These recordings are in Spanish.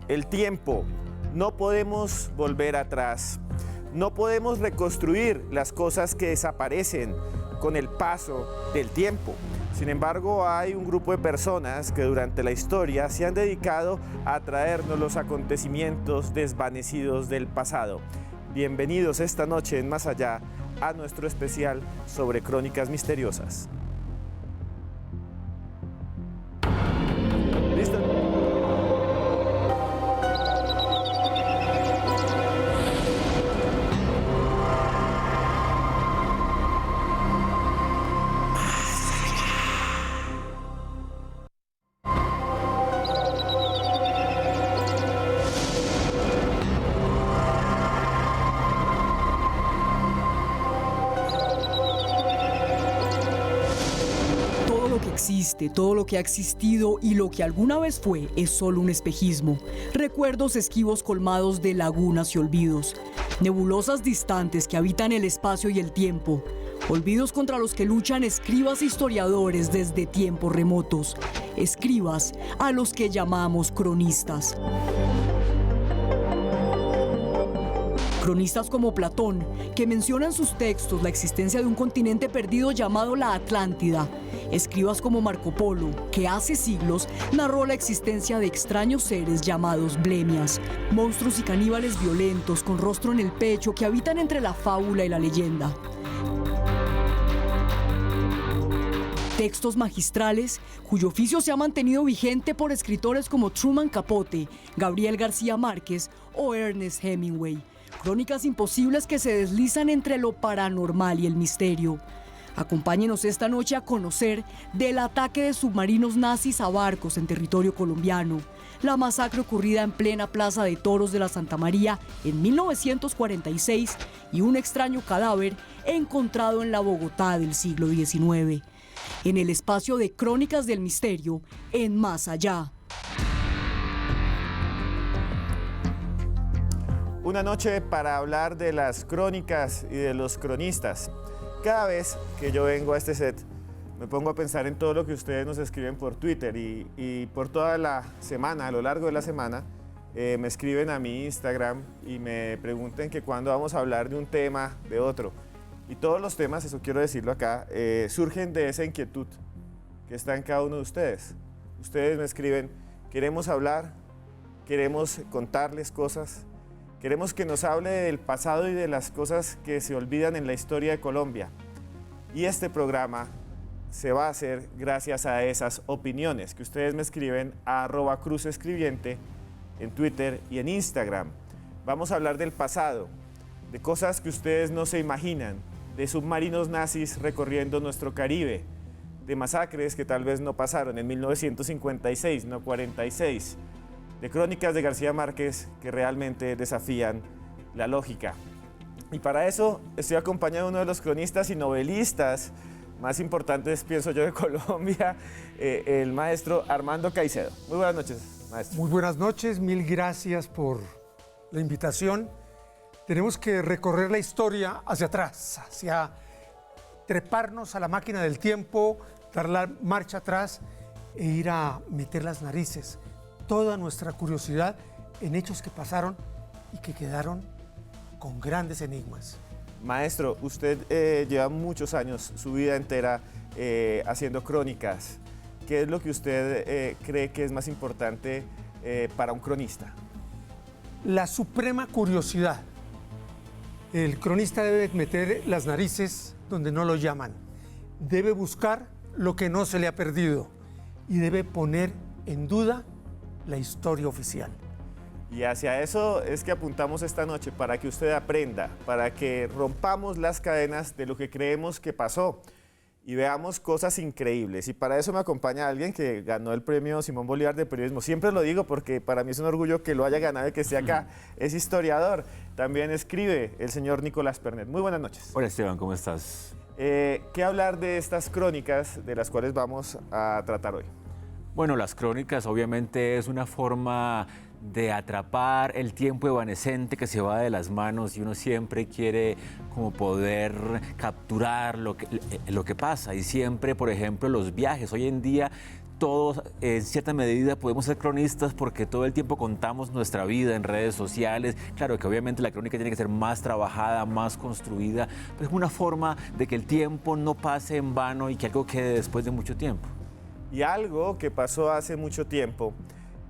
El tiempo. No podemos volver atrás. No podemos reconstruir las cosas que desaparecen con el paso del tiempo. Sin embargo, hay un grupo de personas que durante la historia se han dedicado a traernos los acontecimientos desvanecidos del pasado. Bienvenidos esta noche en Más Allá a nuestro especial sobre crónicas misteriosas. ¿Listo? Todo lo que ha existido y lo que alguna vez fue es solo un espejismo. Recuerdos esquivos colmados de lagunas y olvidos. Nebulosas distantes que habitan el espacio y el tiempo. Olvidos contra los que luchan escribas e historiadores desde tiempos remotos. Escribas a los que llamamos cronistas. Cronistas como Platón, que menciona en sus textos la existencia de un continente perdido llamado la Atlántida. Escribas como Marco Polo, que hace siglos narró la existencia de extraños seres llamados blemias, monstruos y caníbales violentos con rostro en el pecho que habitan entre la fábula y la leyenda. Textos magistrales cuyo oficio se ha mantenido vigente por escritores como Truman Capote, Gabriel García Márquez o Ernest Hemingway. Crónicas imposibles que se deslizan entre lo paranormal y el misterio. Acompáñenos esta noche a conocer del ataque de submarinos nazis a barcos en territorio colombiano, la masacre ocurrida en plena Plaza de Toros de la Santa María en 1946 y un extraño cadáver encontrado en la Bogotá del siglo XIX. En el espacio de Crónicas del Misterio, en Más Allá. Una noche para hablar de las crónicas y de los cronistas. Cada vez que yo vengo a este set, me pongo a pensar en todo lo que ustedes nos escriben por Twitter y por toda la semana, a lo largo de la semana, me escriben a mi Instagram y me preguntan que cuándo vamos a hablar de un tema, de otro. Y todos los temas, eso quiero decirlo acá, surgen de esa inquietud que está en cada uno de ustedes. Ustedes me escriben, queremos hablar, queremos contarles cosas, queremos que nos hable del pasado y de las cosas que se olvidan en la historia de Colombia. Y este programa se va a hacer gracias a esas opiniones que ustedes me escriben a @cruzescribiente en Twitter y en Instagram. Vamos a hablar del pasado, de cosas que ustedes no se imaginan, de submarinos nazis recorriendo nuestro Caribe, de masacres que tal vez no pasaron en 1956, no 46, de crónicas de García Márquez que realmente desafían la lógica. Y para eso estoy acompañado de uno de los cronistas y novelistas más importantes, pienso yo, de Colombia, el maestro Armando Caicedo. Muy buenas noches, maestro. Muy buenas noches, mil gracias por la invitación. Tenemos que recorrer la historia hacia atrás, hacia treparnos a la máquina del tiempo, dar la marcha atrás e ir a meter las narices, toda nuestra curiosidad en hechos que pasaron y que quedaron con grandes enigmas. Maestro, usted lleva muchos años, su vida entera, haciendo crónicas. ¿Qué es lo que usted cree que es más importante para un cronista? La suprema curiosidad. El cronista debe meter las narices donde no lo llaman. Debe buscar lo que no se le ha perdido y debe poner en duda la historia oficial. Y hacia eso es que apuntamos esta noche, para que usted aprenda, para que rompamos las cadenas de lo que creemos que pasó y veamos cosas increíbles. Y para eso me acompaña alguien que ganó el premio Simón Bolívar de Periodismo. Siempre lo digo porque para mí es un orgullo que lo haya ganado y que esté acá. Es historiador, también escribe el señor Nicolás Pernet. Muy buenas noches. Hola Esteban, ¿cómo estás? ¿Qué hablar de estas crónicas de las cuales vamos a tratar hoy? Bueno, las crónicas obviamente es una forma de atrapar el tiempo evanescente que se va de las manos y uno siempre quiere como poder capturar lo que pasa y siempre, por ejemplo, los viajes. Hoy en día todos en cierta medida podemos ser cronistas porque todo el tiempo contamos nuestra vida en redes sociales. Claro que obviamente la crónica tiene que ser más trabajada, más construida, pero es una forma de que el tiempo no pase en vano y que algo quede después de mucho tiempo. Y algo que pasó hace mucho tiempo,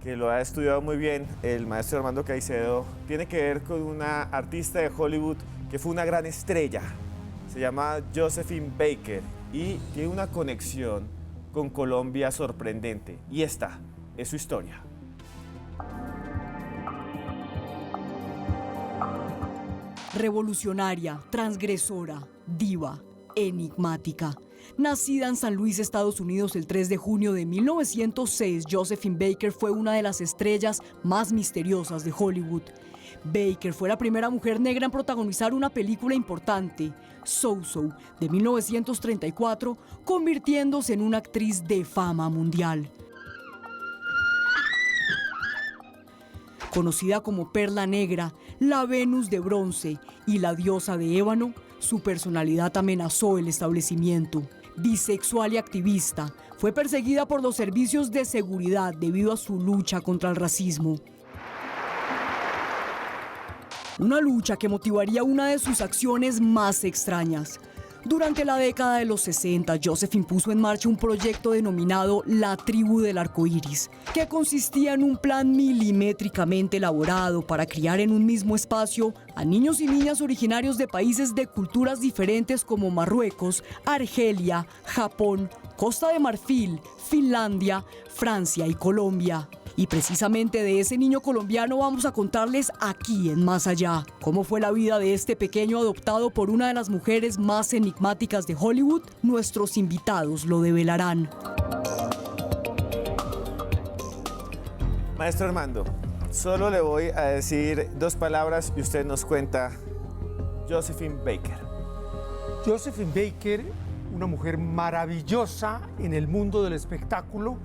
que lo ha estudiado muy bien el maestro Armando Caicedo, tiene que ver con una artista de Hollywood que fue una gran estrella. Se llama Josephine Baker y tiene una conexión con Colombia sorprendente. Y esta es su historia. Revolucionaria, transgresora, diva, enigmática. Nacida en San Luis, Estados Unidos, el 3 de junio de 1906, Josephine Baker fue una de las estrellas más misteriosas de Hollywood. Baker fue la primera mujer negra en protagonizar una película importante, So-So, de 1934, convirtiéndose en una actriz de fama mundial. Conocida como Perla Negra, la Venus de bronce y la diosa de ébano, su personalidad amenazó el establecimiento. Bisexual y activista, fue perseguida por los servicios de seguridad debido a su lucha contra el racismo. Una lucha que motivaría una de sus acciones más extrañas. Durante la década de los 60, Josephine puso en marcha un proyecto denominado La Tribu del Arcoíris, que consistía en un plan milimétricamente elaborado para criar en un mismo espacio a niños y niñas originarios de países de culturas diferentes como Marruecos, Argelia, Japón, Costa de Marfil, Finlandia, Francia y Colombia. Y precisamente de ese niño colombiano vamos a contarles aquí en Más Allá. ¿Cómo fue la vida de este pequeño adoptado por una de las mujeres más enigmáticas de Hollywood? Nuestros invitados lo develarán. Maestro Armando, solo le voy a decir 2 palabras y usted nos cuenta Josephine Baker. Josephine Baker, una mujer maravillosa en el mundo del espectáculo.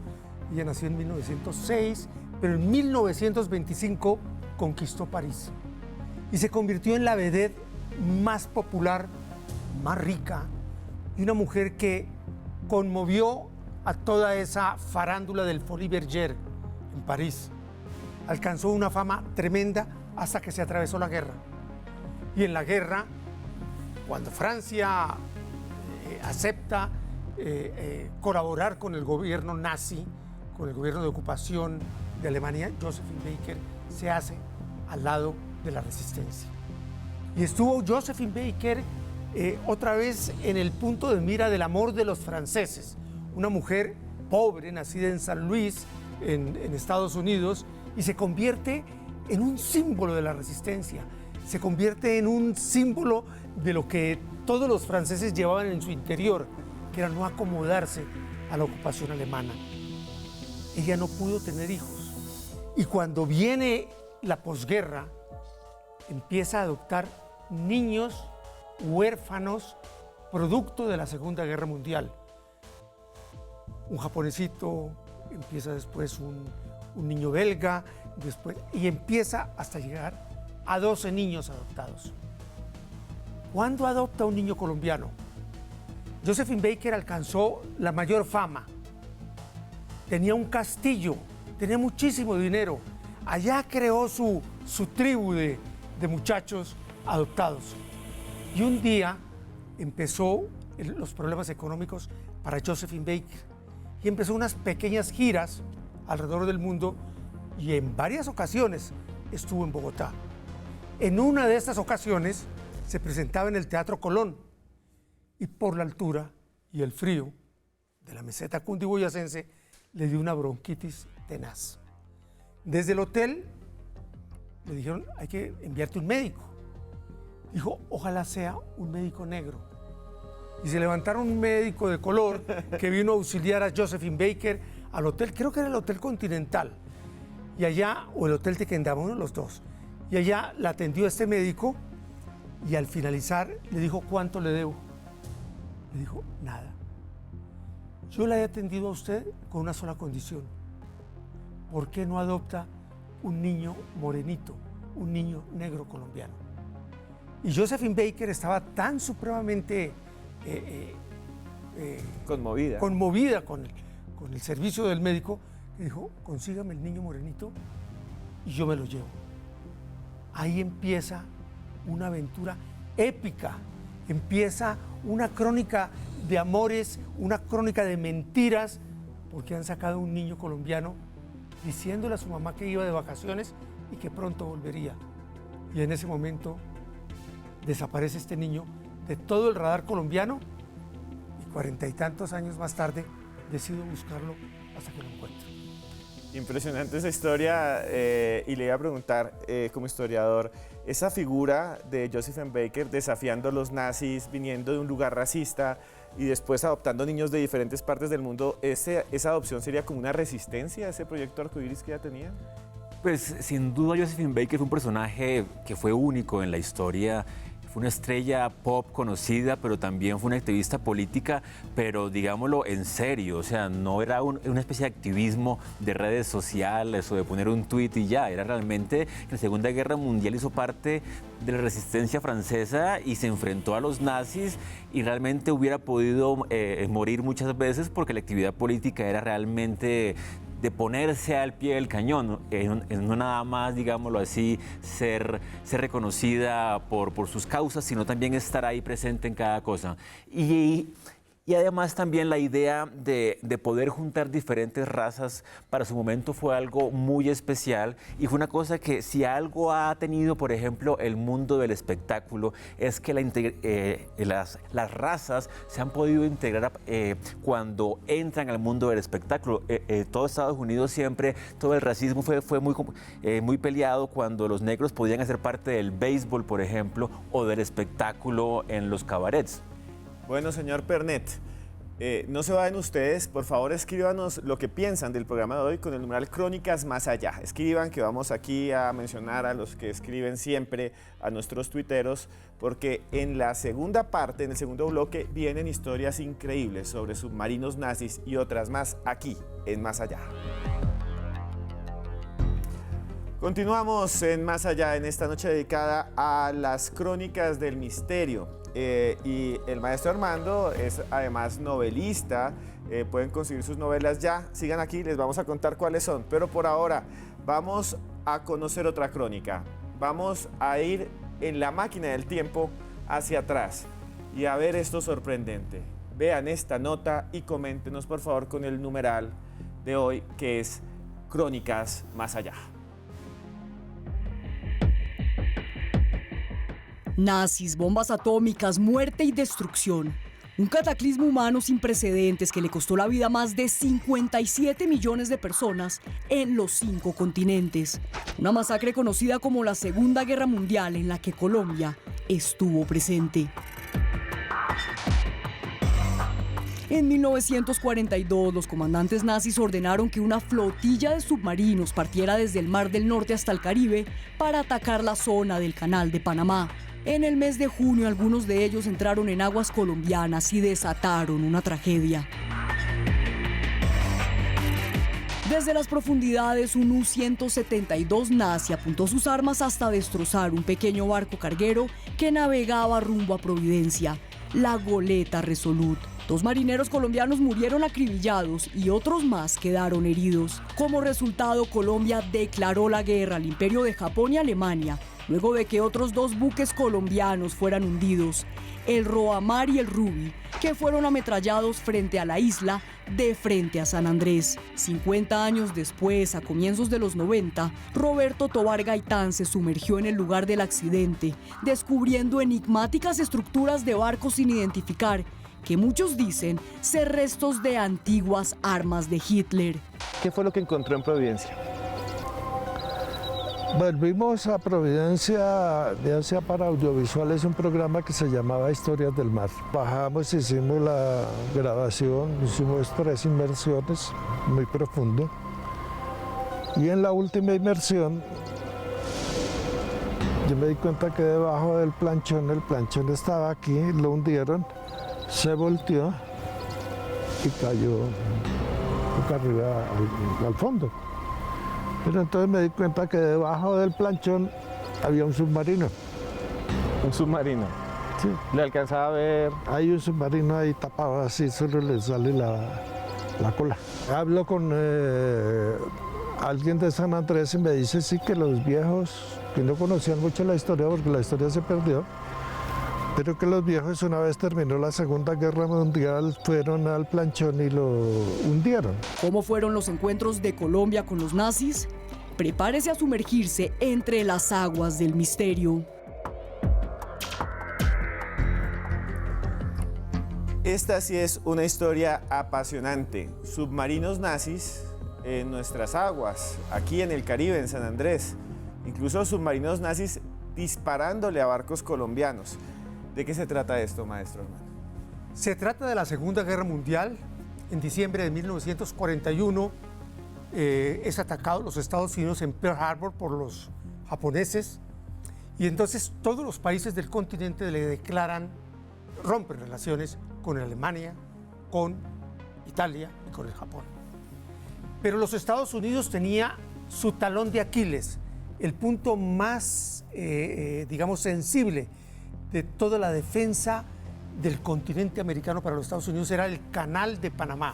Ella nació en 1906, pero en 1925 conquistó París y se convirtió en la vedette más popular, más rica, y una mujer que conmovió a toda esa farándula del Folies Bergère en París. Alcanzó una fama tremenda hasta que se atravesó la guerra. Y en la guerra, cuando Francia acepta colaborar con el gobierno nazi, con el gobierno de ocupación de Alemania, Josephine Baker se hace al lado de la resistencia. Y estuvo Josephine Baker otra vez en el punto de mira del amor de los franceses. Una mujer pobre, nacida en San Luis, en Estados Unidos, y se convierte en un símbolo de la resistencia. Se convierte en un símbolo de lo que todos los franceses llevaban en su interior, que era no acomodarse a la ocupación alemana. Ella no pudo tener hijos. Y cuando viene la posguerra, empieza a adoptar niños huérfanos producto de la Segunda Guerra Mundial. Un japonesito, empieza después un niño belga, y empieza hasta llegar a 12 niños adoptados. ¿Cuándo adopta un niño colombiano? Josephine Baker alcanzó la mayor fama. Tenía un castillo, tenía muchísimo dinero. Allá creó su tribu de muchachos adoptados. Y un día empezó los problemas económicos para Josephine Baker. Y empezó unas pequeñas giras alrededor del mundo y en varias ocasiones estuvo en Bogotá. En una de estas ocasiones se presentaba en el Teatro Colón y por la altura y el frío de la meseta cundiboyacense le dio una bronquitis tenaz. Desde el hotel le dijeron, hay que enviarte un médico. Dijo, ojalá sea un médico negro. Y se levantaron un médico de color que vino a auxiliar a Josephine Baker al hotel, creo que era el Hotel Continental, y allá, o el Hotel Tequendama, uno de los dos. Y allá la atendió este médico y al finalizar le dijo, ¿cuánto le debo? Le dijo, nada. Yo la he atendido a usted con una sola condición. ¿Por qué no adopta un niño morenito, un niño negro colombiano? Y Josephine Baker estaba tan supremamente conmovida conmovida con el servicio del médico, que dijo, consígame el niño morenito y yo me lo llevo. Ahí empieza una aventura épica, empieza una crónica de amores, una crónica de mentiras, porque han sacado un niño colombiano diciéndole a su mamá que iba de vacaciones y que pronto volvería. Y en ese momento desaparece este niño de todo el radar colombiano y 40 y tantos años más tarde decido buscarlo hasta que lo encuentro. Impresionante esa historia y le iba a preguntar como historiador, esa figura de Josephine Baker desafiando a los nazis, viniendo de un lugar racista y después adoptando niños de diferentes partes del mundo, ¿esa adopción sería como una resistencia a ese proyecto arcoíris que ella tenía? Pues sin duda Josephine Baker fue un personaje que fue único en la historia. Fue una estrella pop conocida, pero también fue una activista política, pero digámoslo en serio, o sea, no era una especie de activismo de redes sociales o de poner un tuit y ya, era realmente en la Segunda Guerra Mundial hizo parte de la resistencia francesa y se enfrentó a los nazis y realmente hubiera podido morir muchas veces porque la actividad política era realmente de ponerse al pie del cañón, no nada más, digámoslo así, ser reconocida por sus causas, sino también estar ahí presente en cada cosa. Y además también la idea de poder juntar diferentes razas para su momento fue algo muy especial y fue una cosa que si algo ha tenido, por ejemplo, el mundo del espectáculo, es que las razas se han podido integrar cuando entran al mundo del espectáculo. Todo Estados Unidos siempre, todo el racismo fue muy peleado cuando los negros podían hacer parte del béisbol, por ejemplo, o del espectáculo en los cabarets. Bueno, señor Pernet, no se vayan ustedes, por favor escríbanos lo que piensan del programa de hoy con el numeral Crónicas Más Allá. Escriban que vamos aquí a mencionar a los que escriben siempre, a nuestros tuiteros, porque en la segunda parte, en el segundo bloque, vienen historias increíbles sobre submarinos nazis y otras más aquí en Más Allá. Continuamos en Más Allá, en esta noche dedicada a las crónicas del misterio. Y el maestro Armando es además novelista, pueden conseguir sus novelas ya, sigan aquí, les vamos a contar cuáles son, pero por ahora vamos a conocer otra crónica, vamos a ir en la máquina del tiempo hacia atrás y a ver esto sorprendente. Vean esta nota y coméntenos por favor con el numeral de hoy que es Crónicas Más Allá. Nazis, bombas atómicas, muerte y destrucción. Un cataclismo humano sin precedentes que le costó la vida a más de 57 millones de personas en los 5 continentes. Una masacre conocida como la Segunda Guerra Mundial en la que Colombia estuvo presente. En 1942, los comandantes nazis ordenaron que una flotilla de submarinos partiera desde el Mar del Norte hasta el Caribe para atacar la zona del Canal de Panamá. En el mes de junio, algunos de ellos entraron en aguas colombianas y desataron una tragedia. Desde las profundidades, un U-172 nazi apuntó sus armas hasta destrozar un pequeño barco carguero que navegaba rumbo a Providencia, la goleta Resolute. 2 marineros colombianos murieron acribillados y otros más quedaron heridos. Como resultado, Colombia declaró la guerra al Imperio de Japón y Alemania, luego de que otros 2 buques colombianos fueran hundidos, el Roamar y el Ruby, que fueron ametrallados frente a la isla de frente a San Andrés. 50 años después, a comienzos de los 90, Roberto Tobar Gaitán se sumergió en el lugar del accidente, descubriendo enigmáticas estructuras de barcos sin identificar, que muchos dicen ser restos de antiguas armas de Hitler. ¿Qué fue lo que encontró en Providencia? Volvimos a Providencia, ya sea para audiovisuales, un programa que se llamaba Historias del Mar. Bajamos, hicimos la grabación, hicimos 3 inmersiones, muy profundo. Y en la última inmersión, yo me di cuenta que debajo del planchón, el planchón estaba aquí, lo hundieron, se volteó y cayó boca arriba al fondo. Pero entonces me di cuenta que debajo del planchón había un submarino. ¿Un submarino? Sí. ¿Le alcanzaba a ver? Hay un submarino ahí tapado así, solo le sale la cola. Hablo con alguien de San Andrés y me dice sí que los viejos, que no conocían mucho la historia porque la historia se perdió, pero que los viejos una vez terminó la Segunda Guerra Mundial fueron al planchón y lo hundieron. ¿Cómo fueron los encuentros de Colombia con los nazis? Prepárese a sumergirse entre las aguas del misterio. Esta sí es una historia apasionante. Submarinos nazis en nuestras aguas, aquí en el Caribe, en San Andrés. Incluso submarinos nazis disparándole a barcos colombianos. ¿De qué se trata esto, maestro Armando? Se trata de la Segunda Guerra Mundial. En diciembre de 1941 es atacado los Estados Unidos en Pearl Harbor por los japoneses y entonces todos los países del continente le declaran, rompen relaciones con Alemania, con Italia y con el Japón. Pero los Estados Unidos tenía su talón de Aquiles, el punto más, digamos, sensible de toda la defensa del continente americano para los Estados Unidos era el Canal de Panamá.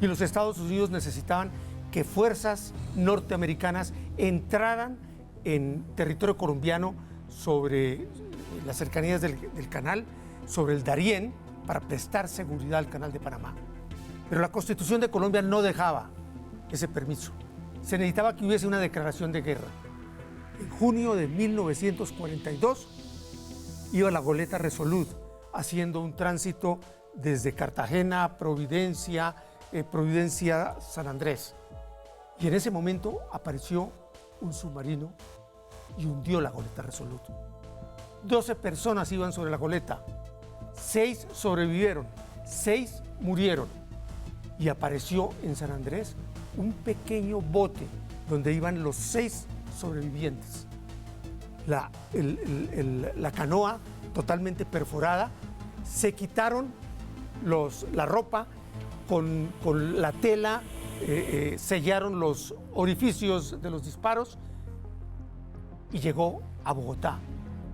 Y los Estados Unidos necesitaban que fuerzas norteamericanas entraran en territorio colombiano sobre las cercanías del canal, sobre el Darién, para prestar seguridad al Canal de Panamá. Pero la Constitución de Colombia no dejaba ese permiso. Se necesitaba que hubiese una declaración de guerra. En junio de 1942 iba la goleta Resolute haciendo un tránsito desde Cartagena, Providencia, San Andrés. Y en ese momento apareció un submarino y hundió la goleta Resolute. 12 personas iban sobre la goleta, 6 sobrevivieron, 6 murieron. Y apareció en San Andrés un pequeño bote donde iban los 6 sobrevivientes. La canoa totalmente perforada, se quitaron la ropa con la tela, sellaron los orificios de los disparos y llegó a Bogotá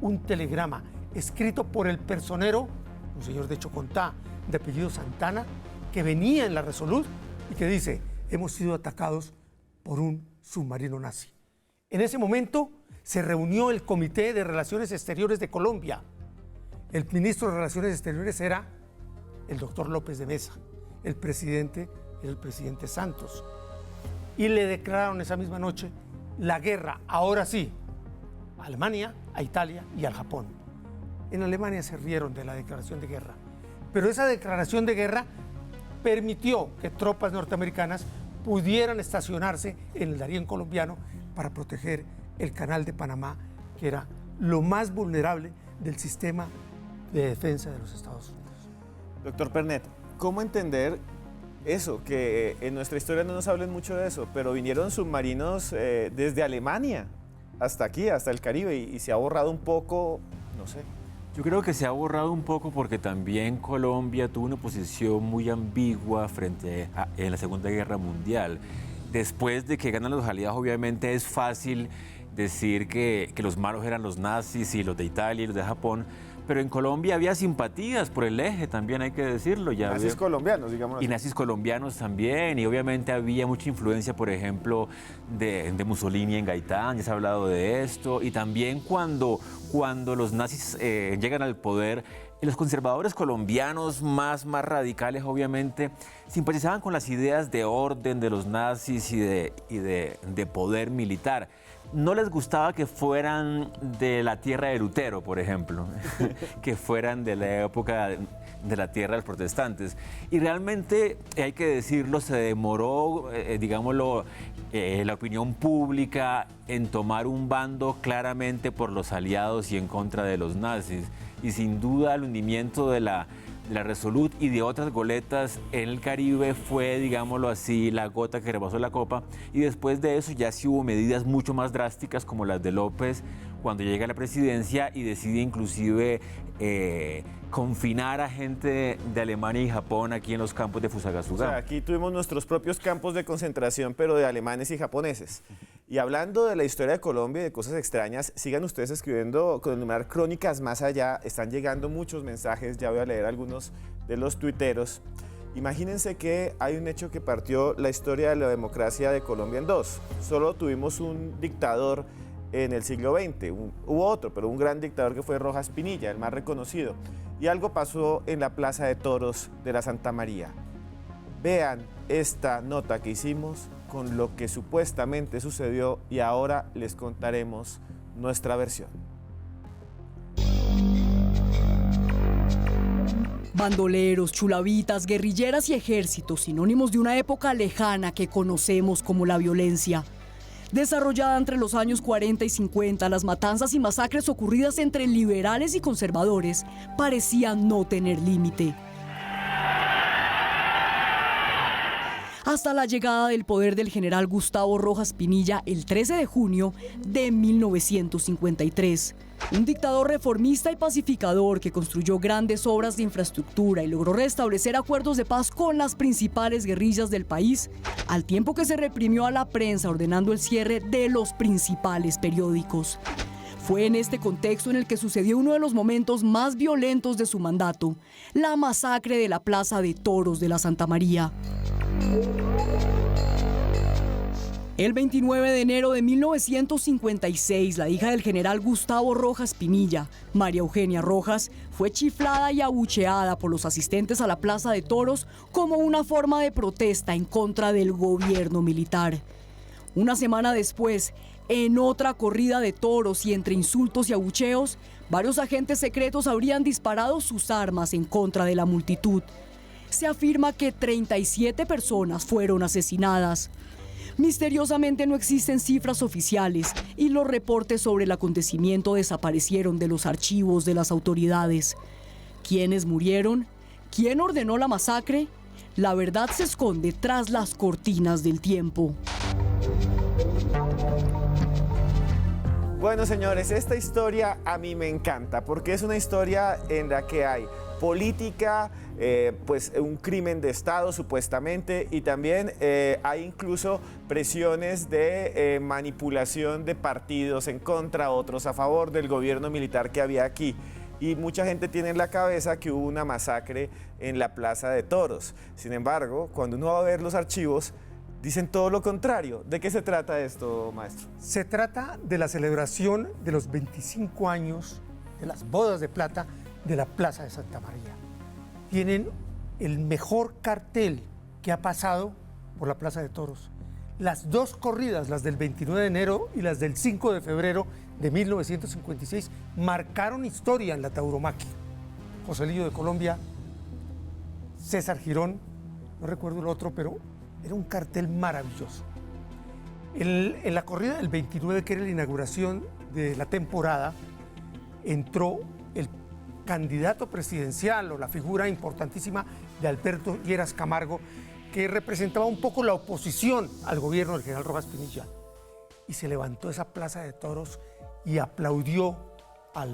un telegrama escrito por el personero, un señor de Chocontá, de apellido Santana, que venía en la Resolute y que dice: hemos sido atacados por un submarino nazi. En ese momento se reunió el Comité de Relaciones Exteriores de Colombia. El ministro de Relaciones Exteriores era el doctor López de Mesa, el presidente era el presidente Santos. Y le declararon esa misma noche la guerra, ahora sí, a Alemania, a Italia y al Japón. En Alemania se rieron de la declaración de guerra, pero esa declaración de guerra permitió que tropas norteamericanas pudieran estacionarse en el Darién colombiano para proteger el Canal de Panamá, que era lo más vulnerable del sistema de defensa de los Estados Unidos. Doctor Pernet, ¿cómo entender eso? Que en nuestra historia no nos hablen mucho de eso, pero vinieron submarinos desde Alemania hasta aquí, hasta el Caribe, y se ha borrado un poco, no sé. Yo creo que se ha borrado un poco porque también Colombia tuvo una posición muy ambigua en la Segunda Guerra Mundial. Después de que ganan los aliados, obviamente es fácil decir que los malos eran los nazis y los de Italia y los de Japón, pero en Colombia había simpatías por el eje, también hay que decirlo. Nazis colombianos, digamos así. Y nazis colombianos también, y obviamente había mucha influencia, por ejemplo, de Mussolini en Gaitán, ya se ha hablado de esto, y también cuando los nazis llegan al poder, los conservadores colombianos más radicales, obviamente, simpatizaban con las ideas de orden de los nazis y de poder militar. No les gustaba que fueran de la tierra de Lutero, por ejemplo, que fueran de la época de la tierra de los protestantes. Y realmente, hay que decirlo, se demoró, digámoslo, la opinión pública en tomar un bando claramente por los aliados y en contra de los nazis. Y sin duda el hundimiento de la Resolute y de otras goletas en el Caribe fue, digámoslo así, la gota que rebasó la copa. Y después de eso ya sí hubo medidas mucho más drásticas, como las de López cuando llega a la presidencia y decide inclusive confinar a gente de Alemania y Japón aquí en los campos de Fusagasugá. O sea, aquí tuvimos nuestros propios campos de concentración, pero de alemanes y japoneses. Y hablando de la historia de Colombia y de cosas extrañas, sigan ustedes escribiendo con el numeral Crónicas Más Allá. Están llegando muchos mensajes, ya voy a leer algunos de los tuiteros. Imagínense que hay un hecho que partió la historia de la democracia de Colombia en dos. Solo tuvimos un dictador en el siglo XX, hubo otro, pero un gran dictador que fue Rojas Pinilla, el más reconocido. Y algo pasó en la Plaza de Toros de la Santa María. Vean esta nota que hicimos con lo que supuestamente sucedió y ahora les contaremos nuestra versión. Bandoleros, chulavitas, guerrilleras y ejércitos, sinónimos de una época lejana que conocemos como la violencia. Desarrollada entre los años 40 y 50, las matanzas y masacres ocurridas entre liberales y conservadores parecían no tener límite. Hasta la llegada del poder del general Gustavo Rojas Pinilla el 13 de junio de 1953. Un dictador reformista y pacificador que construyó grandes obras de infraestructura y logró restablecer acuerdos de paz con las principales guerrillas del país, al tiempo que se reprimió a la prensa ordenando el cierre de los principales periódicos. Fue en este contexto en el que sucedió uno de los momentos más violentos de su mandato, la masacre de la Plaza de Toros de la Santa María. El 29 de enero de 1956, la hija del general Gustavo Rojas Pinilla, María Eugenia Rojas, fue chiflada y abucheada por los asistentes a la Plaza de Toros como una forma de protesta en contra del gobierno militar. Una semana después, en otra corrida de toros y entre insultos y abucheos, varios agentes secretos habrían disparado sus armas en contra de la multitud. Se afirma que 37 personas fueron asesinadas. Misteriosamente no existen cifras oficiales y los reportes sobre el acontecimiento desaparecieron de los archivos de las autoridades. ¿Quiénes murieron? ¿Quién ordenó la masacre? La verdad se esconde tras las cortinas del tiempo. Bueno, señores, esta historia a mí me encanta porque es una historia en la que hay política, pues un crimen de Estado supuestamente, y también hay incluso presiones de manipulación de partidos en contra, otros a favor del gobierno militar que había aquí. Y mucha gente tiene en la cabeza que hubo una masacre en la Plaza de Toros. Sin embargo, cuando uno va a ver los archivos, dicen todo lo contrario. ¿De qué se trata esto, maestro? Se trata de la celebración de los 25 años de las bodas de plata de la Plaza de Santa María. Tienen el mejor cartel que ha pasado por la Plaza de Toros. Las dos corridas, las del 29 de enero y las del 5 de febrero de 1956, marcaron historia en la tauromaquia. Joselillo de Colombia, César Girón, no recuerdo el otro, pero era un cartel maravilloso. En la corrida del 29, que era la inauguración de la temporada, entró el candidato presidencial o la figura importantísima de Alberto Lleras Camargo, que representaba un poco la oposición al gobierno del general Rojas Pinilla. Y se levantó esa Plaza de Toros y aplaudió a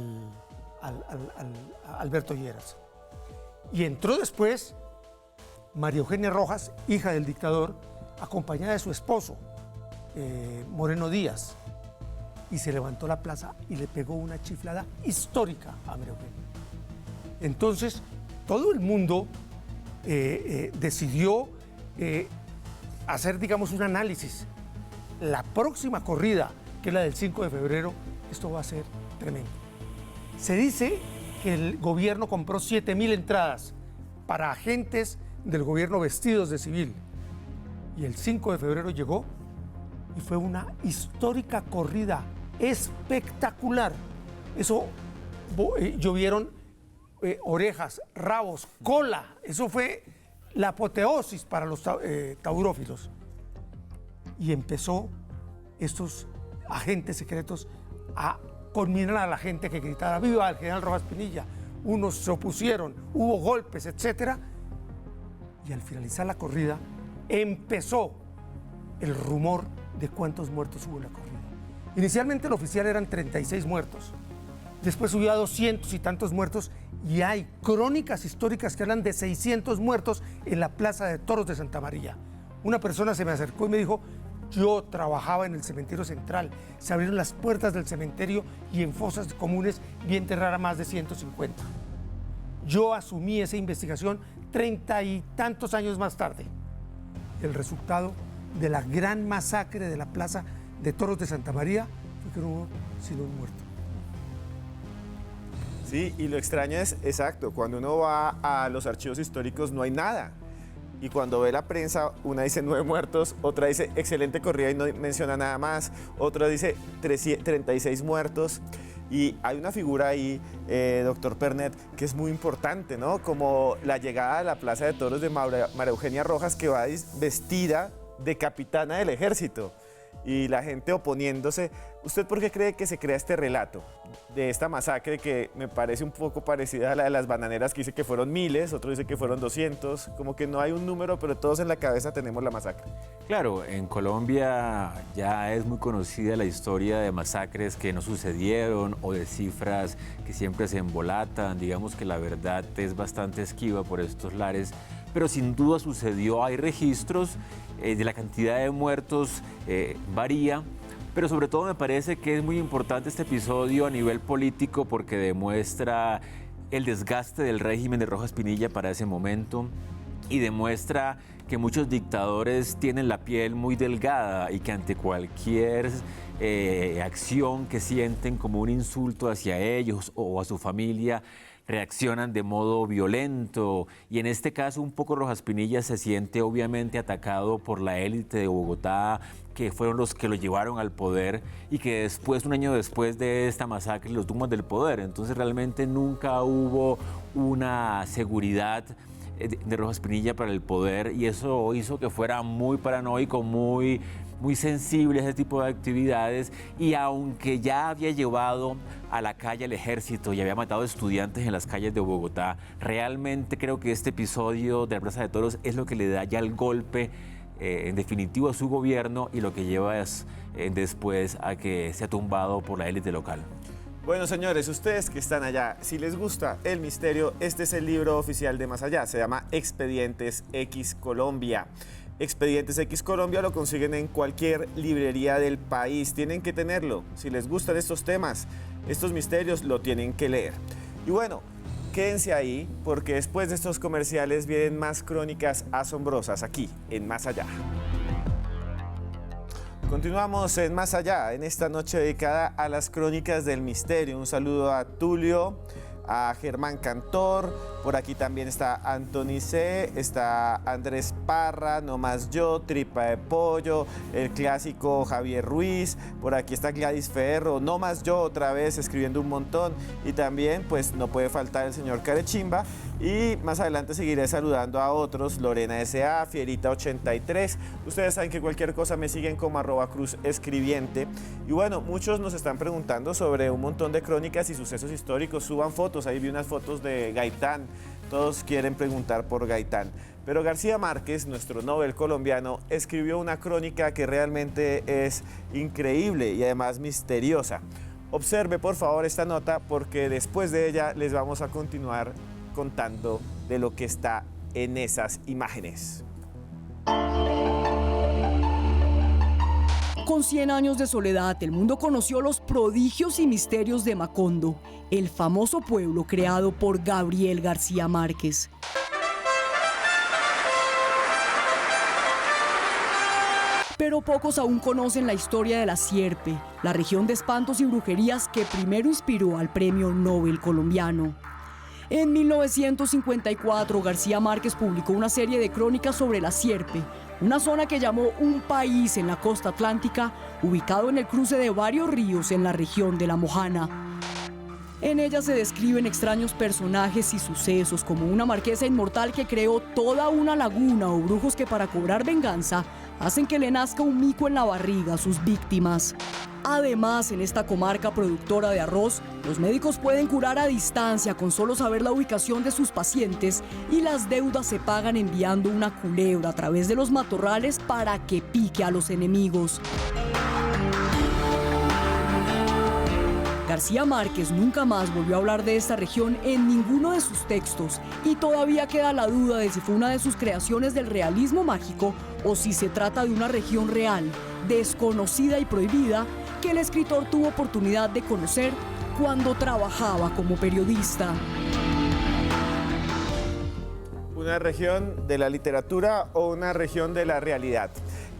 Alberto Lleras. Y entró después María Eugenia Rojas, hija del dictador, acompañada de su esposo, Moreno Díaz, y se levantó la plaza y le pegó una chiflada histórica a María Eugenia. Entonces, todo el mundo decidió hacer, digamos, un análisis. La próxima corrida, que es la del 5 de febrero, esto va a ser tremendo. Se dice que el gobierno compró 7,000 entradas para agentes del gobierno vestidos de civil. Y el 5 de febrero llegó y fue una histórica corrida espectacular. Eso llovieron orejas, rabos, cola. Eso fue la apoteosis para los taurófilos. Y empezó estos agentes secretos a conminar a la gente que gritara ¡viva el general Rojas Pinilla! Unos se opusieron, hubo golpes, etc. Y al finalizar la corrida, empezó el rumor de cuántos muertos hubo en la corrida. Inicialmente el oficial eran 36 muertos. Después subió a 200 y tantos muertos, y hay crónicas históricas que hablan de 600 muertos en la Plaza de Toros de Santa María. Una persona se me acercó y me dijo: yo trabajaba en el cementerio central, se abrieron las puertas del cementerio y en fosas comunes vi enterrar a más de 150. Yo asumí esa investigación 30 y tantos años más tarde, el resultado de la gran masacre de la Plaza de Toros de Santa María fue que no hubo sino un muerto. Sí, y lo extraño es, exacto, cuando uno va a los archivos históricos no hay nada. Y cuando ve la prensa, una dice 9 muertos, otra dice excelente corrida y no menciona nada más, otra dice 36 muertos. Y hay una figura ahí, doctor Pernet, que es muy importante, ¿no? Como la llegada a la Plaza de Toros de María Eugenia Rojas, que va vestida de capitana del ejército. Y la gente oponiéndose. ¿Usted por qué cree que se crea este relato de esta masacre que me parece un poco parecida a la de las bananeras, que dice que fueron miles, otro dice que fueron 200, como que no hay un número, pero todos en la cabeza tenemos la masacre? Claro, en Colombia ya es muy conocida la historia de masacres que no sucedieron o de cifras que siempre se embolatan. Digamos que la verdad es bastante esquiva por estos lares, pero sin duda sucedió. Hay registros de la cantidad de muertos, varía. Pero sobre todo me parece que es muy importante este episodio a nivel político porque demuestra el desgaste del régimen de Rojas Pinilla para ese momento y demuestra que muchos dictadores tienen la piel muy delgada y que ante cualquier acción que sienten como un insulto hacia ellos o a su familia, reaccionan de modo violento. Y en este caso un poco Rojas Pinilla se siente obviamente atacado por la élite de Bogotá, que fueron los que lo llevaron al poder y que después, un año después de esta masacre, los tumban del poder. Entonces realmente nunca hubo una seguridad de Rojas Pinilla para el poder y eso hizo que fuera muy paranoico, muy sensible a ese tipo de actividades, y aunque ya había llevado a la calle al ejército y había matado estudiantes en las calles de Bogotá, realmente creo que este episodio de la Plaza de Toros es lo que le da ya el golpe en definitivo a su gobierno y lo que lleva es, después a que sea tumbado por la élite local. Bueno, señores, ustedes que están allá, si les gusta el misterio, este es el libro oficial de Más Allá, se llama Expedientes X Colombia. Expedientes X Colombia lo consiguen en cualquier librería del país. Tienen que tenerlo. Si les gustan estos temas, estos misterios, lo tienen que leer. Y bueno, quédense ahí porque después de estos comerciales vienen más crónicas asombrosas aquí en Más Allá. Continuamos en Más Allá, en esta noche dedicada a las crónicas del misterio. Un saludo a Tulio, a Germán Cantor, por aquí también está Anthony C., está Andrés Parra, No Más Yo, Tripa de Pollo, el clásico Javier Ruiz, por aquí está Gladys Ferro, No Más Yo otra vez escribiendo un montón, y también pues no puede faltar el señor Carechimba, y más adelante seguiré saludando a otros, Lorena S.A., Fierita83, ustedes saben que cualquier cosa me siguen como @cruzescribiente, y bueno, muchos nos están preguntando sobre un montón de crónicas y sucesos históricos, suban fotos, ahí vi unas fotos de Gaitán, todos quieren preguntar por Gaitán. Pero García Márquez, nuestro Nobel colombiano, escribió una crónica que realmente es increíble y además misteriosa. Observe por favor esta nota porque después de ella les vamos a continuar contando de lo que está en esas imágenes. Con 100 años de soledad, el mundo conoció los prodigios y misterios de Macondo, el famoso pueblo creado por Gabriel García Márquez. Pero pocos aún conocen la historia de la Sierpe, la región de espantos y brujerías que primero inspiró al Premio Nobel colombiano. En 1954, García Márquez publicó una serie de crónicas sobre la Sierpe, una zona que llamó un país en la costa atlántica, ubicado en el cruce de varios ríos en la región de La Mojana. En ella se describen extraños personajes y sucesos, como una marquesa inmortal que creó toda una laguna o brujos que para cobrar venganza hacen que le nazca un mico en la barriga a sus víctimas. Además, en esta comarca productora de arroz, los médicos pueden curar a distancia con solo saber la ubicación de sus pacientes y las deudas se pagan enviando una culebra a través de los matorrales para que pique a los enemigos. García Márquez nunca más volvió a hablar de esta región en ninguno de sus textos y todavía queda la duda de si fue una de sus creaciones del realismo mágico o si se trata de una región real, desconocida y prohibida, que el escritor tuvo oportunidad de conocer cuando trabajaba como periodista. Un ¿Una región de la literatura o una región de la realidad?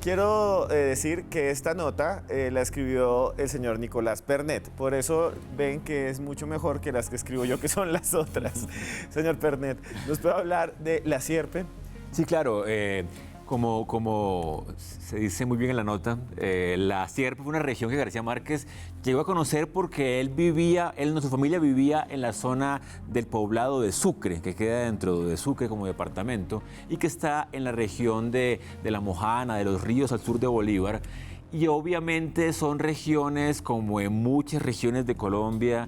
Quiero decir que esta nota la escribió el señor Nicolás Pernet. Por eso ven que es mucho mejor que las que escribo yo, que son las otras. Señor Pernet, ¿nos puede hablar de La Sierpe? Sí, claro. Como se dice muy bien en la nota, La Sierpe fue una región que García Márquez llegó a conocer porque nuestra familia vivía en la zona del poblado de Sucre, que queda dentro de Sucre como departamento, y que está en la región de La Mojana, de los ríos al sur de Bolívar. Y obviamente son regiones, como en muchas regiones de Colombia,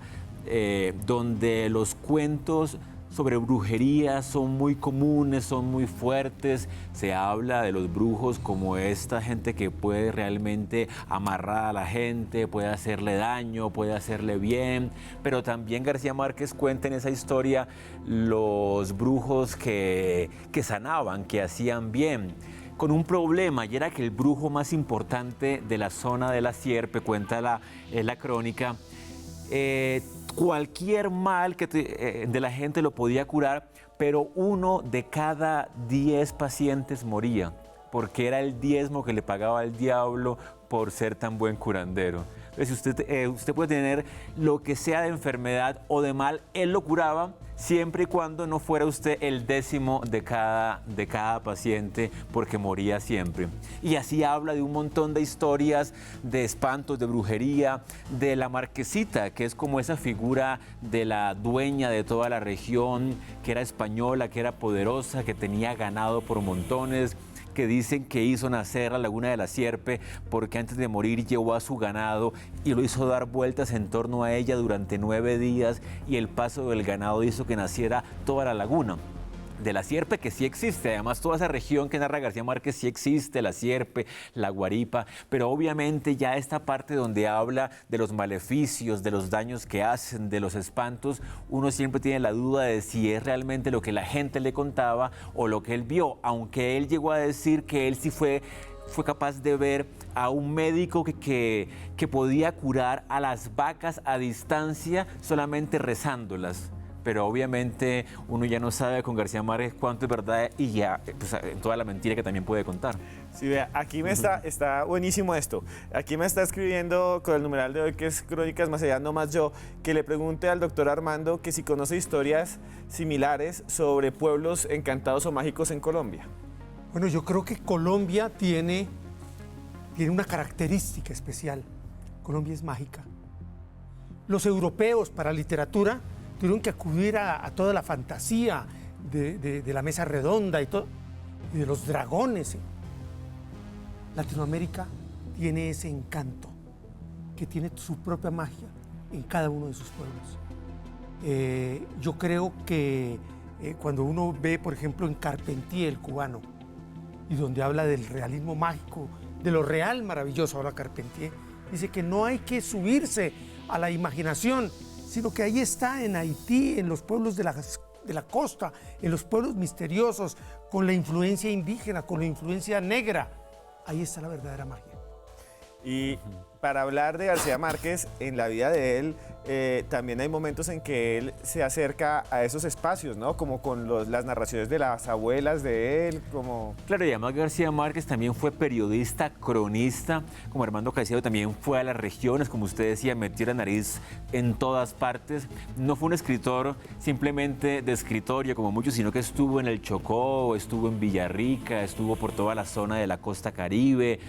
donde los cuentos sobre brujería son muy comunes, son muy fuertes. Se habla de los brujos como esta gente que puede realmente amarrar a la gente, puede hacerle daño, puede hacerle bien. Pero también García Márquez cuenta en esa historia los brujos que sanaban, que hacían bien, con un problema, y era que el brujo más importante de la zona de La Sierpe, cuenta la crónica, cualquier mal de la gente lo podía curar, pero 1 de cada 10 pacientes moría, porque era el diezmo que le pagaba el diablo por ser tan buen curandero. Entonces, usted puede tener lo que sea de enfermedad o de mal, él lo curaba, siempre y cuando no fuera usted el 10º de cada paciente, porque moría siempre. Y así habla de un montón de historias, de espantos, de brujería, de la marquesita, que es como esa figura de la dueña de toda la región, que era española, que era poderosa, que tenía ganado por montones, que dicen que hizo nacer la laguna de La Sierpe porque antes de morir llevó a su ganado y lo hizo dar vueltas en torno a ella durante 9 días, y el paso del ganado hizo que naciera toda la laguna de La Sierpe, que sí existe. Además, toda esa región que narra García Márquez sí existe, La Sierpe, La Guaripa, pero obviamente ya esta parte donde habla de los maleficios, de los daños que hacen, de los espantos, uno siempre tiene la duda de si es realmente lo que la gente le contaba o lo que él vio, aunque él llegó a decir que él sí fue capaz de ver a un médico que podía curar a las vacas a distancia solamente rezándolas. Pero obviamente uno ya no sabe con García Márquez cuánto es verdad y ya pues, toda la mentira que también puede contar. Sí, vea, aquí está buenísimo esto. Aquí me está escribiendo con el numeral de hoy, que es Crónicas Más Allá, no más yo, que le pregunte al doctor Armando que si conoce historias similares sobre pueblos encantados o mágicos en Colombia. Bueno, yo creo que Colombia tiene una característica especial. Colombia es mágica. Los europeos para literatura tuvieron que acudir a toda la fantasía de la mesa redonda y de los dragones. Latinoamérica tiene ese encanto, que tiene su propia magia en cada uno de sus pueblos. Yo creo que cuando uno ve, por ejemplo, en Carpentier, el cubano, y donde habla del realismo mágico, de lo real maravilloso, habla Carpentier, dice que no hay que subirse a la imaginación, sino que ahí está en Haití, en los pueblos de la costa, en los pueblos misteriosos, con la influencia indígena, con la influencia negra. Ahí está la verdadera magia. Y para hablar de García Márquez, en la vida de él, también hay momentos en que él se acerca a esos espacios, ¿no? Como con las narraciones de las abuelas de él, como... Claro, y además García Márquez también fue periodista, cronista, como Armando Caicedo también fue a las regiones, como usted decía, metió la nariz en todas partes. No fue un escritor simplemente de escritorio como muchos, sino que estuvo en el Chocó, estuvo en Villarrica, estuvo por toda la zona de la costa Caribe,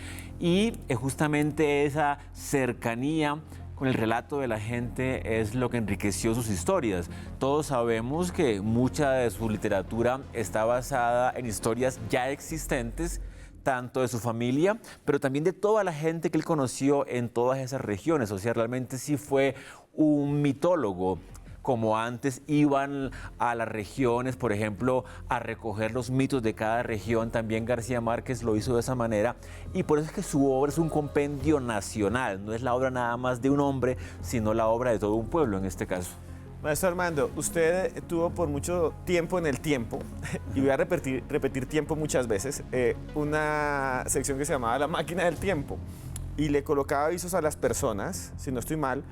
y justamente esa cercanía con el relato de la gente es lo que enriqueció sus historias. Todos sabemos que mucha de su literatura está basada en historias ya existentes, tanto de su familia, pero también de toda la gente que él conoció en todas esas regiones. O sea, realmente sí fue un mitólogo. Como antes iban a las regiones, por ejemplo, a recoger los mitos de cada región, también García Márquez lo hizo de esa manera, y por eso es que su obra es un compendio nacional, no es la obra nada más de un hombre, sino la obra de todo un pueblo en este caso. Maestro Armando, usted tuvo por mucho tiempo en el tiempo, y voy a repetir tiempo muchas veces, una sección que se llamaba La Máquina del Tiempo, y le colocaba avisos a las personas, si no estoy mal,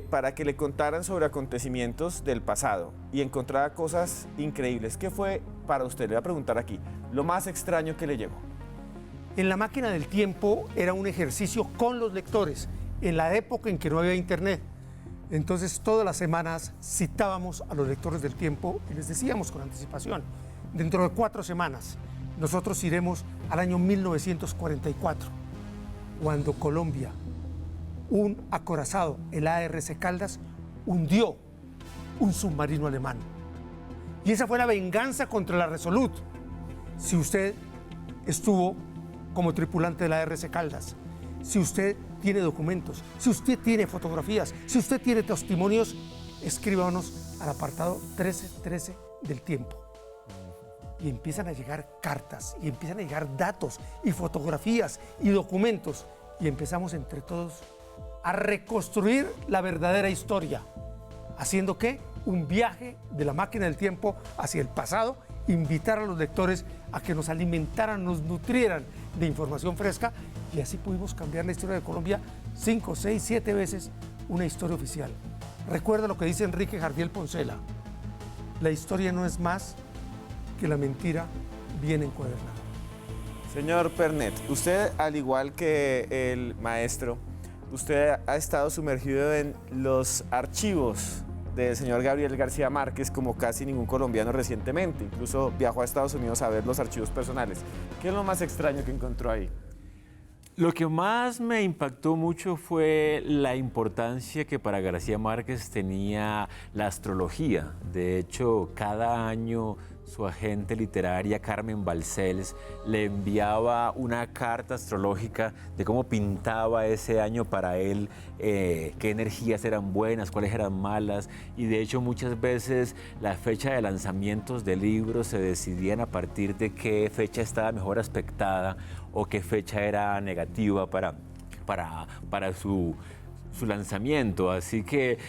para que le contaran sobre acontecimientos del pasado y encontraba cosas increíbles. ¿Qué fue para usted? Le voy a preguntar aquí, lo más extraño que le llegó. En la máquina del tiempo era un ejercicio con los lectores, en la época en que no había internet. Entonces todas las semanas citábamos a los lectores del tiempo y les decíamos con anticipación, dentro de 4 semanas nosotros iremos al año 1944, cuando Colombia, un acorazado, el ARC Caldas, hundió un submarino alemán. Y esa fue la venganza contra la Resolute. Si usted estuvo como tripulante de la ARC Caldas, si usted tiene documentos, si usted tiene fotografías, si usted tiene testimonios, escríbanos al apartado 1313 del tiempo. Y empiezan a llegar cartas, y empiezan a llegar datos, y fotografías, y documentos, y empezamos entre todos a reconstruir la verdadera historia. ¿Haciendo qué? Un viaje de la máquina del tiempo hacia el pasado, invitar a los lectores a que nos alimentaran, nos nutrieran de información fresca, y así pudimos cambiar la historia de Colombia 5, 6, 7 veces una historia oficial. Recuerda lo que dice Enrique Jardiel Poncela: la historia no es más que la mentira bien encuadernada. Señor Pernet, usted, al igual que el maestro, usted ha estado sumergido en los archivos del señor Gabriel García Márquez como casi ningún colombiano recientemente. Incluso viajó a Estados Unidos a ver los archivos personales. ¿Qué es lo más extraño que encontró ahí? Lo que más me impactó mucho fue la importancia que para García Márquez tenía la astrología. De hecho, cada año su agente literaria, Carmen Balcells, le enviaba una carta astrológica de cómo pintaba ese año para él, qué energías eran buenas, cuáles eran malas. Y de hecho muchas veces la fecha de lanzamientos de libros se decidían a partir de qué fecha estaba mejor aspectada o qué fecha era negativa para su lanzamiento. Así que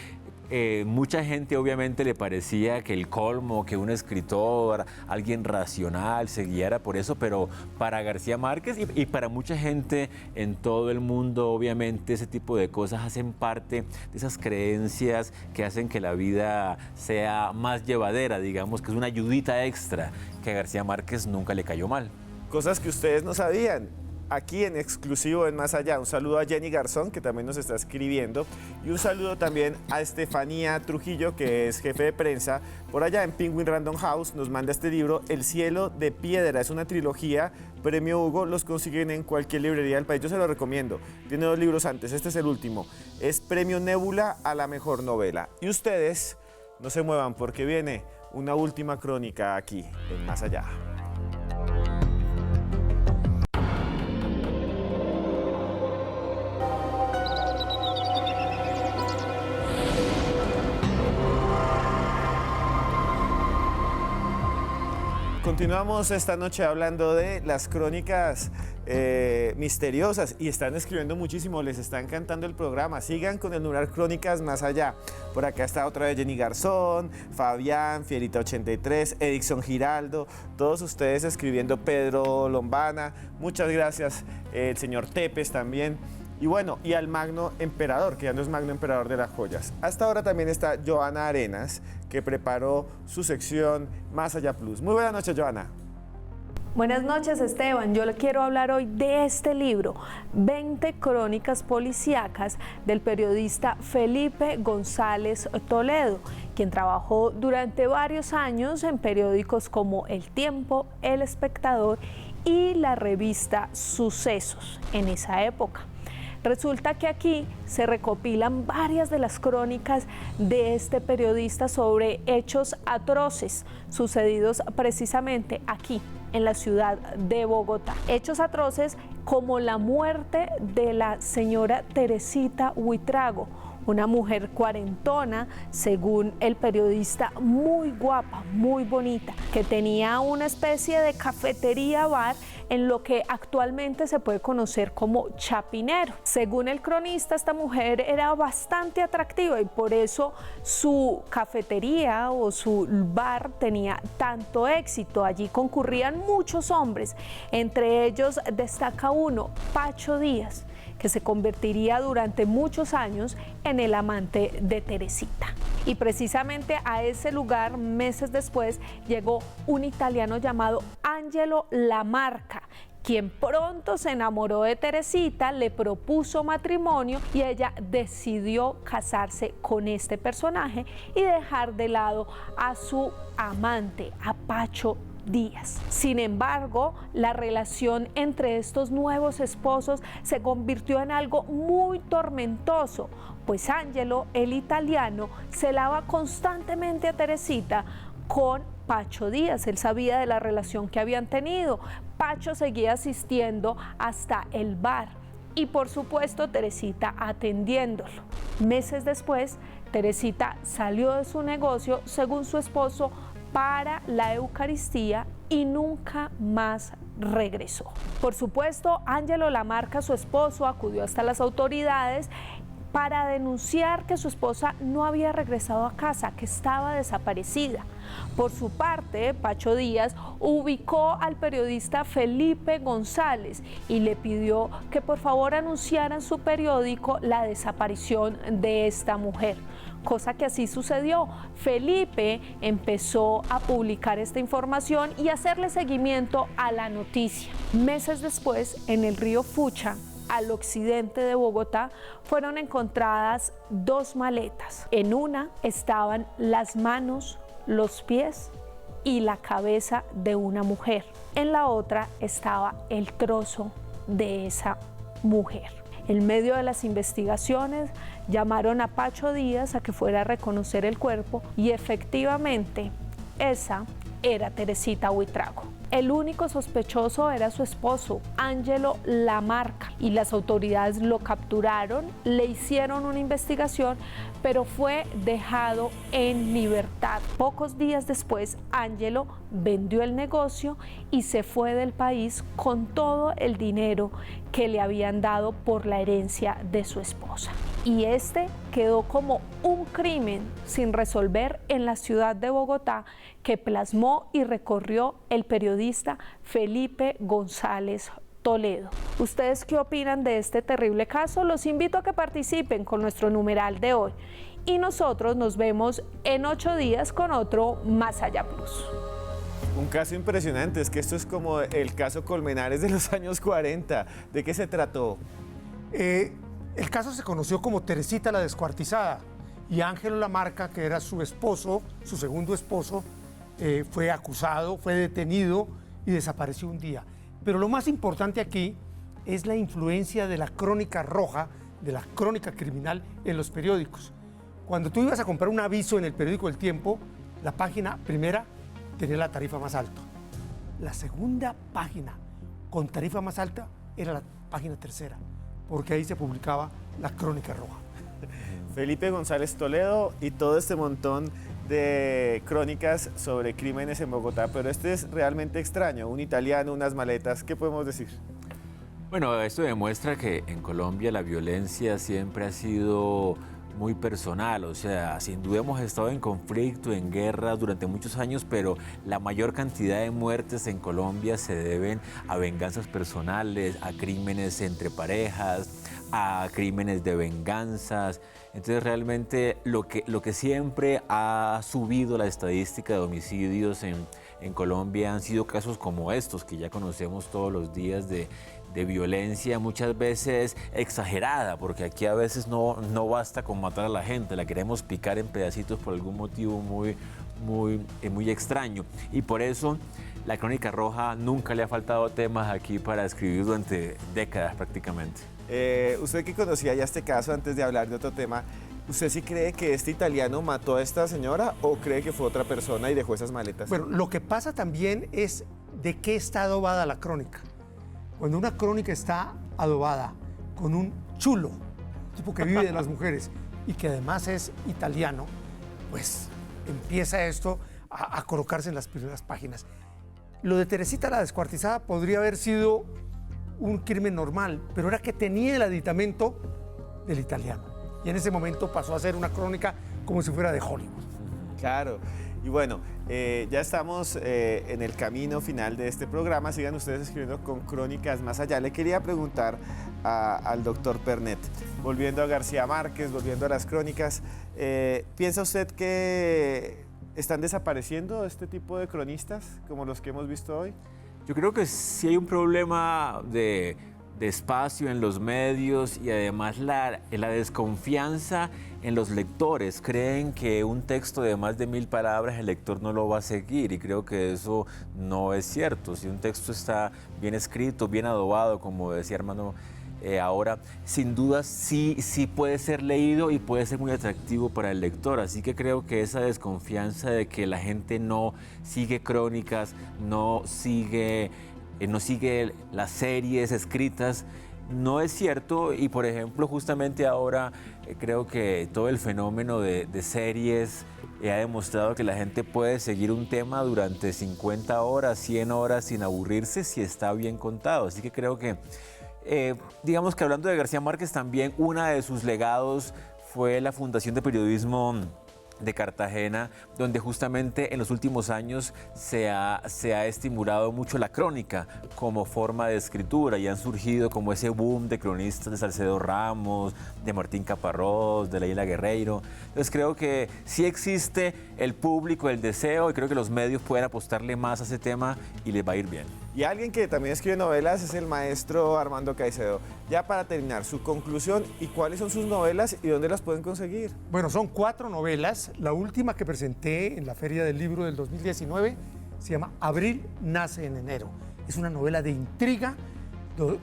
mucha gente obviamente le parecía que el colmo, que un escritor, alguien racional, se guiara por eso, pero para García Márquez y para mucha gente en todo el mundo, obviamente ese tipo de cosas hacen parte de esas creencias que hacen que la vida sea más llevadera, digamos, que es una ayudita extra que a García Márquez nunca le cayó mal. Cosas que ustedes no sabían. Aquí en exclusivo en Más Allá, un saludo a Jenny Garzón, que también nos está escribiendo, y un saludo también a Estefanía Trujillo, que es jefe de prensa por allá en Penguin Random House. Nos manda este libro, El cielo de piedra. Es una trilogía, premio Hugo, los consiguen en cualquier librería del país. Yo se lo recomiendo. Tiene 2 libros antes, este es el último. Es premio Nébula a la mejor novela. Y ustedes no se muevan porque viene una última crónica aquí en Más Allá. Continuamos esta noche hablando de las crónicas misteriosas y están escribiendo muchísimo, les está encantando el programa. Sigan con el numeral Crónicas Más Allá. Por acá está otra vez Jenny Garzón, Fabián, Fierita83, Edixon Giraldo, todos ustedes escribiendo, Pedro Lombana, muchas gracias, el señor Tepes también. Y bueno, y al Magno Emperador, que ya no es Magno Emperador de las Joyas. Hasta ahora también está Joana Arenas, que preparó su sección Más Allá Plus. Muy buenas noches, Joana. Buenas noches, Esteban. Yo le quiero hablar hoy de este libro, 20 crónicas policíacas, del periodista Felipe González Toledo, quien trabajó durante varios años en periódicos como El Tiempo, El Espectador y la revista Sucesos en esa época. Resulta que aquí se recopilan varias de las crónicas de este periodista sobre hechos atroces sucedidos precisamente aquí, en la ciudad de Bogotá. Hechos atroces como la muerte de la señora Teresita Huitrago, una mujer cuarentona, según el periodista, muy guapa, muy bonita, que tenía una especie de cafetería-bar en lo que actualmente se puede conocer como Chapinero. Según el cronista, esta mujer era bastante atractiva y por eso su cafetería o su bar tenía tanto éxito. Allí concurrían muchos hombres, entre ellos destaca uno, Pacho Díaz, que se convertiría durante muchos años en el amante de Teresita. Y precisamente a ese lugar, meses después, llegó un italiano llamado Angelo Lamarca, quien pronto se enamoró de Teresita, le propuso matrimonio y ella decidió casarse con este personaje y dejar de lado a su amante, a Pacho Díaz. Sin embargo, la relación entre estos nuevos esposos se convirtió en algo muy tormentoso, pues Angelo, el italiano, celaba constantemente a Teresita con Pacho Díaz. Él sabía de la relación que habían tenido. Pacho seguía asistiendo hasta el bar y por supuesto Teresita atendiéndolo. Meses después, Teresita salió de su negocio, según su esposo, para la Eucaristía y nunca más regresó. Por supuesto, Angelo Lamarca, su esposo, acudió hasta las autoridades para denunciar que su esposa no había regresado a casa, que estaba desaparecida. Por su parte, Pacho Díaz ubicó al periodista Felipe González y le pidió que por favor anunciara en su periódico la desaparición de esta mujer, cosa que así sucedió. Felipe empezó a publicar esta información y hacerle seguimiento a la noticia. Meses después, en el río Fucha, al occidente de Bogotá, fueron encontradas 2 maletas. En una estaban las manos, los pies y la cabeza de una mujer. En la otra estaba el trozo de esa mujer. En medio de las investigaciones, llamaron a Pacho Díaz a que fuera a reconocer el cuerpo y efectivamente esa era Teresita Buitrago. El único sospechoso era su esposo, Angelo Lamarca, y las autoridades lo capturaron, le hicieron una investigación, pero fue dejado en libertad. Pocos días después, Angelo vendió el negocio y se fue del país con todo el dinero que le habían dado por la herencia de su esposa. Y este quedó como un crimen sin resolver en la ciudad de Bogotá que plasmó y recorrió el periodista Felipe González Toledo. ¿Ustedes qué opinan de este terrible caso? Los invito a que participen con nuestro numeral de hoy. Y nosotros nos vemos en 8 días con otro Más Allá Plus. Un caso impresionante, es que esto es como el caso Colmenares de los años 40. ¿De qué se trató? El caso se conoció como Teresita la Descuartizada y Ángelo Lamarca, que era su esposo, su segundo esposo, fue acusado, fue detenido y desapareció un día. Pero lo más importante aquí es la influencia de la crónica roja, de la crónica criminal en los periódicos. Cuando tú ibas a comprar un aviso en el periódico El Tiempo, la página primera tenía la tarifa más alta. La segunda página con tarifa más alta era la página tercera, porque ahí se publicaba la crónica roja. Felipe González Toledo y todo este montón de crónicas sobre crímenes en Bogotá, pero este es realmente extraño, un italiano, unas maletas, ¿qué podemos decir? Bueno, esto demuestra que en Colombia la violencia siempre ha sido muy personal, o sea, sin duda hemos estado en conflicto, en guerra durante muchos años, pero la mayor cantidad de muertes en Colombia se deben a venganzas personales, a crímenes entre parejas, a crímenes de venganzas. Entonces realmente lo que siempre ha subido la estadística de homicidios en Colombia han sido casos como estos que ya conocemos todos los días de violencia, muchas veces exagerada, porque aquí a veces no basta con matar a la gente, la queremos picar en pedacitos por algún motivo muy extraño. Y por eso la Crónica Roja nunca le ha faltado temas aquí para escribir durante décadas prácticamente. Usted que conocía ya este caso, antes de hablar de otro tema, ¿usted sí cree que este italiano mató a esta señora o cree que fue otra persona y dejó esas maletas? Bueno, lo que pasa también es de qué está adobada la crónica. Cuando una crónica está adobada con un chulo, tipo que vive de las mujeres y que además es italiano, pues empieza esto a colocarse en las primeras páginas. Lo de Teresita la Descuartizada podría haber sido un crimen normal, pero era que tenía el aditamento del italiano. Y en ese momento pasó a ser una crónica como si fuera de Hollywood. Claro. Y bueno, ya estamos en el camino final de este programa. Sigan ustedes escribiendo con Crónicas Más Allá. Le quería preguntar al doctor Pernet. Volviendo a García Márquez, volviendo a las crónicas, ¿piensa usted que están desapareciendo este tipo de cronistas como los que hemos visto hoy? Yo creo que sí hay un problema de espacio en los medios y además la desconfianza en los lectores. Creen que un texto de más de 1000 palabras el lector no lo va a seguir y creo que eso no es cierto. Si un texto está bien escrito, bien adobado, como decía Armando ahora, sin duda sí puede ser leído y puede ser muy atractivo para el lector. Así que creo que esa desconfianza de que la gente no sigue crónicas, no sigue las series escritas, no es cierto. Y por ejemplo, justamente ahora creo que todo el fenómeno de series ha demostrado que la gente puede seguir un tema durante 50 horas, 100 horas sin aburrirse si está bien contado. Así que creo que digamos que hablando de García Márquez, también uno de sus legados fue la Fundación de Periodismo de Cartagena, donde justamente en los últimos años se ha estimulado mucho la crónica como forma de escritura y han surgido como ese boom de cronistas de Salcedo Ramos, de Martín Caparrós, de Leila Guerreiro. Entonces creo que sí existe el público, el deseo, y creo que los medios pueden apostarle más a ese tema y les va a ir bien. Y alguien que también escribe novelas es el maestro Armando Caicedo. Ya para terminar, su conclusión y cuáles son sus novelas y dónde las pueden conseguir. Bueno, son 4 novelas. La última que presenté en la Feria del Libro del 2019 se llama Abril nace en enero. Es una novela de intriga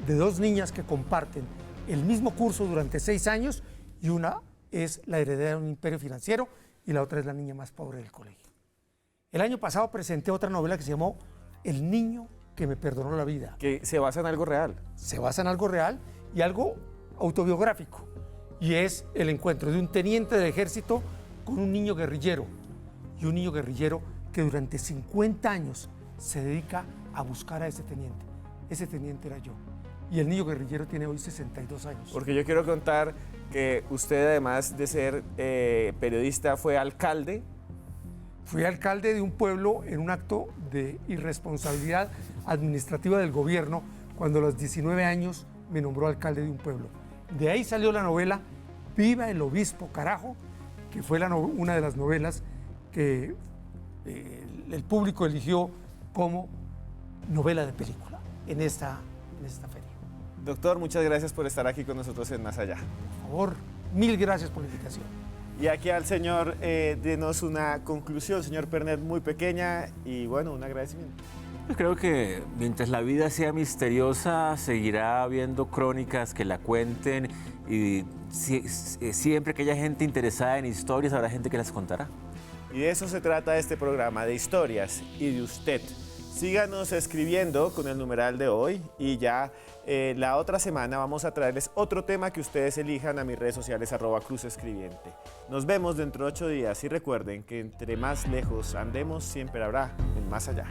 de 2 niñas que comparten el mismo curso durante 6 años y una es la heredera de un imperio financiero y la otra es la niña más pobre del colegio. El año pasado presenté otra novela que se llamó El niño que me perdonó la vida. Que se basa en algo real. Se basa en algo real y algo autobiográfico. Y es el encuentro de un teniente del ejército con un niño guerrillero. Y un niño guerrillero que durante 50 años se dedica a buscar a ese teniente. Ese teniente era yo. Y el niño guerrillero tiene hoy 62 años. Porque yo quiero contar que usted, además de ser periodista, fue alcalde. Fui alcalde de un pueblo en un acto de irresponsabilidad administrativa del gobierno cuando a los 19 años me nombró alcalde de un pueblo. De ahí salió la novela Viva el Obispo Carajo, que fue una de las novelas que el público eligió como novela de película en esta feria. Doctor, muchas gracias por estar aquí con nosotros en Más Allá. Por favor, 1000 gracias por la invitación. Y aquí al señor, denos una conclusión, señor Pernet, muy pequeña y bueno, un agradecimiento. Yo creo que mientras la vida sea misteriosa, seguirá habiendo crónicas que la cuenten y siempre que haya gente interesada en historias, habrá gente que las contará. Y de eso se trata este programa, de historias y de usted. Síganos escribiendo con el numeral de hoy y ya la otra semana vamos a traerles otro tema que ustedes elijan a mis redes sociales @cruzescribiente. Nos vemos dentro de 8 días y recuerden que entre más lejos andemos siempre habrá un más allá.